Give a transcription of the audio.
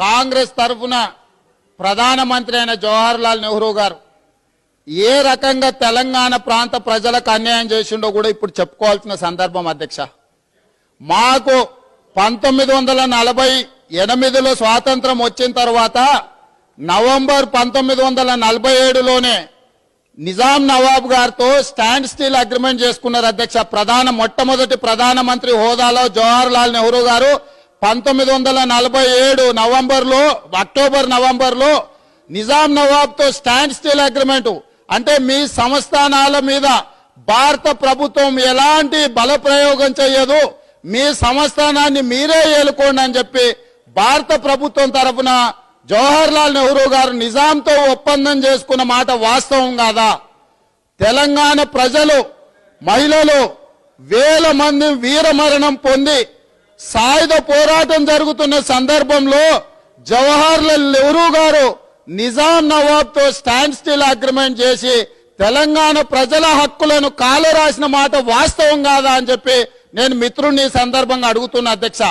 కాంగ్రెస్ తరఫున ప్రధానమంత్రి అయిన జవహర్లాల్ నెహ్రూ గారు ఏ రకంగా తెలంగాణ ప్రాంత ప్రజలకు అన్యాయం చేసిండో కూడా ఇప్పుడు చెప్పుకోవాల్సిన సందర్భం అధ్యక్ష. మాకు 1948లో స్వాతంత్రం వచ్చిన తర్వాత నవంబర్ 1947లోనే నిజాం నవాబ్ గారితో స్టాండ్ స్టిల్ అగ్రిమెంట్ చేసుకున్నారు అధ్యక్ష. మొట్టమొదటి ప్రధానమంత్రి హోదాలో జవహర్లాల్ నెహ్రూ గారు 1947 అక్టోబర్ నవంబర్లో నిజాం నవాబ్తో స్టాండ్ స్టిల్ అగ్రిమెంట్ అంటే మీ సంస్థానాల మీద భారత ప్రభుత్వం ఎలాంటి బల ప్రయోగం చేయదు, మీ సంస్థానాన్ని మీరే ఏలుకోండి అని చెప్పి భారత ప్రభుత్వం తరఫున జవహర్లాల్ నెహ్రూ గారు నిజాంతో ఒప్పందం చేసుకున్న మాట వాస్తవం కాదా? తెలంగాణ ప్రజలు మహిళలు వేల మంది వీరమరణం పొంది సాయుధ పోరాటం జరుగుతున్న సందర్భంలో జవహర్లాల్ నెహ్రూ గారు నిజాం నవాబ్తో స్టాండ్ స్టిల్ అగ్రిమెంట్ చేసి తెలంగాణ ప్రజల హక్కులను కాలరాసిన మాట వాస్తవం కాదా అని చెప్పి నేను మిత్రుడిని ఈ సందర్భంగా అడుగుతున్నా అధ్యక్ష.